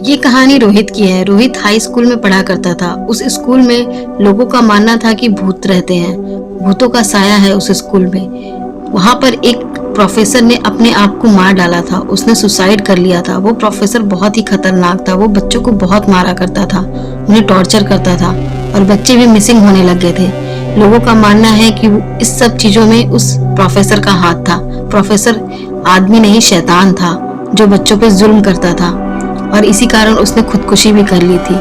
ये कहानी रोहित की है। रोहित हाई स्कूल में पढ़ा करता था। उस स्कूल में लोगों का मानना था कि भूत रहते हैं, भूतों का साया है उस स्कूल में। वहां पर एक प्रोफेसर ने अपने आप को मार डाला था, उसने सुसाइड कर लिया था। वो प्रोफेसर बहुत ही खतरनाक था, वो बच्चों को बहुत मारा करता था, उन्हें टॉर्चर करता था और बच्चे भी मिसिंग होने लग गए थे। लोगों का मानना है कि इस सब चीजों में उस प्रोफेसर का हाथ था। प्रोफेसर आदमी नहीं शैतान था जो बच्चों पे जुल्म करता था और इसी कारण उसने खुदकुशी भी कर ली थी।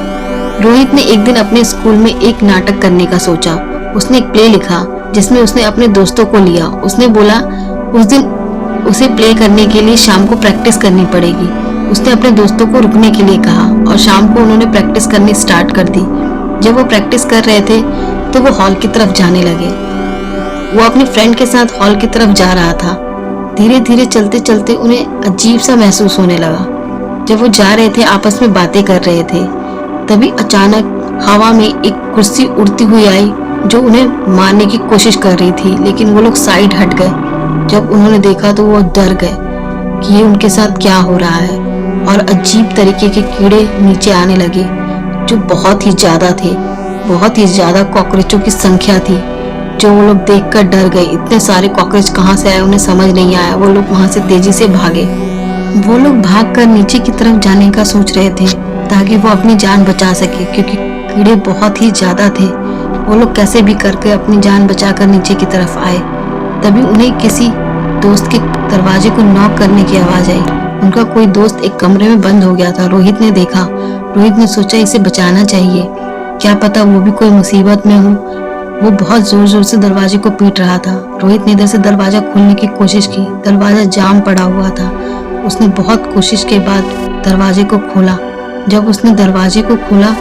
रोहित ने एक दिन अपने स्कूल में एक नाटक करने का सोचा। उसने एक प्ले लिखा जिसमें उसने अपने दोस्तों को लिया। उसने बोला उस दिन उसे प्ले करने के लिए शाम को प्रैक्टिस करनी पड़ेगी। उसने अपने दोस्तों को रुकने के लिए कहा और शाम को उन्होंने प्रैक्टिस करनी स्टार्ट कर दी। जब वो प्रैक्टिस कर रहे थे तो वो हॉल की तरफ जाने लगे। वो अपनी फ्रेंड के साथ हॉल की तरफ जा रहा था। धीरे धीरे चलते चलते उन्हें अजीब सा महसूस होने लगा। जब वो जा रहे थे, आपस में बातें कर रहे थे, तभी अचानक हवा में एक कुर्सी उड़ती हुई आई जो उन्हें मारने की कोशिश कर रही थी, लेकिन वो लोग साइड हट गए। जब उन्होंने देखा तो वो डर गए कि ये उनके साथ क्या हो रहा है और अजीब तरीके के कीड़े नीचे आने लगे जो बहुत ही ज्यादा थे। बहुत ही ज्यादा कॉकरोचों की संख्या थी जो वो लोग देखकर डर गए। इतने सारे कॉकरोच कहाँ से आए उन्हें समझ नहीं आया। वो लोग वहां से तेजी से भागे। वो लोग भागकर नीचे की तरफ जाने का सोच रहे थे ताकि वो अपनी जान बचा सके, क्योंकि कीड़े बहुत ही ज्यादा थे। वो लोग कैसे भी करके अपनी जान बचाकर नीचे की तरफ आए। तभी उन्हें किसी दोस्त के दरवाजे को नॉक करने की आवाज आई। उनका कोई दोस्त एक कमरे में बंद हो गया था। रोहित ने देखा। रोहित ने सोचा इसे बचाना चाहिए, क्या पता वो भी कोई मुसीबत में हो। वो बहुत जोर जोर से दरवाजे को पीट रहा था। रोहित ने इधर से दरवाजा खोलने की कोशिश की। दरवाजा जाम पड़ा हुआ था। उसने बहुत कोशिश के बाद दरवाजे को खोला। जब उसने दरवाजे को खोला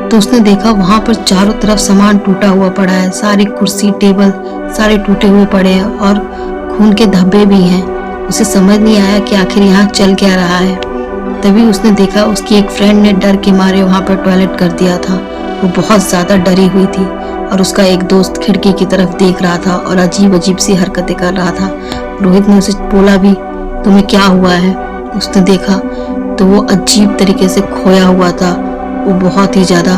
तो उसने देखा वहां पर चारों तरफ सामान टूटा हुआ पड़ा है। सारी कुर्सी टेबल सारे टूटे हुए पड़े हैं और खून के धब्बे भी हैं। उसे समझ नहीं आया कि आखिर यहाँ चल क्या रहा है। तभी उसने देखा उसकी एक फ्रेंड ने डर के मारे वहां पर टॉयलेट कर दिया था। वो बहुत ज्यादा डरी हुई थी और उसका एक दोस्त खिड़की की तरफ देख रहा था और अजीब अजीब सी हरकतें कर रहा था। रोहित ने उसे बोला भी, तुम्हें क्या हुआ है? उसने देखा तो वो अजीब तरीके से खोया हुआ था। वो बहुत ही ज्यादा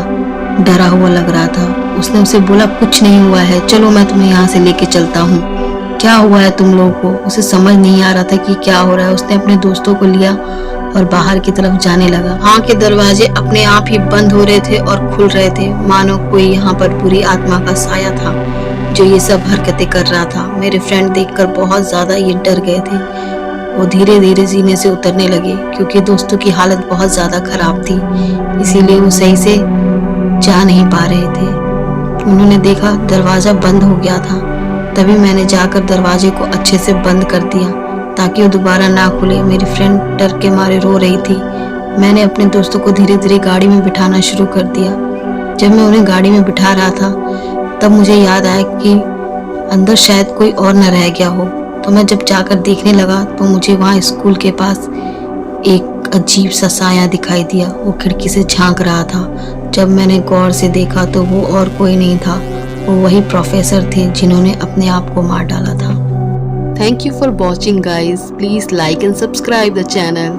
डरा हुआ लग रहा था। उसने उसे बोला, कुछ नहीं हुआ है, चलो मैं तुम्हें यहाँ से लेके चलता हूँ। क्या हुआ है तुम लोगों को? उसे समझ नहीं आ रहा था कि क्या हो रहा है। उसने अपने दोस्तों को लिया और बाहर की तरफ जाने लगा। वहाँ के दरवाजे अपने आप ही बंद हो रहे थे और खुल रहे थे, मानो कोई यहाँ पर बुरी आत्मा का साया था जो ये सब हरकतें कर रहा था। मेरे फ्रेंड देखकर बहुत ज्यादा ये डर गए थे। वो धीरे धीरे जीने से उतरने लगे क्योंकि दोस्तों की हालत बहुत ज्यादा खराब थी, इसीलिए वो सही से जा नहीं पा रहे थे। उन्होंने देखा दरवाजा बंद हो गया था। तभी मैंने जाकर दरवाजे को अच्छे से बंद कर दिया ताकि वो दोबारा ना खुले। मेरी फ्रेंड डर के मारे रो रही थी। मैंने अपने दोस्तों को धीरे धीरे गाड़ी में बिठाना शुरू कर दिया। जब मैं उन्हें गाड़ी में बिठा रहा था तब मुझे याद आया कि अंदर शायद कोई और न रह गया हो। तो मैं जब जाकर देखने लगा तो मुझे वहाँ स्कूल के पास एक अजीब सा साया दिखाई दिया। वो खिड़की से झांक रहा था। जब मैंने गौर से देखा तो वो और कोई नहीं था, वो वही प्रोफेसर थे जिन्होंने अपने आप को मार डाला था। Thank you for watching guys. Please like and subscribe the channel.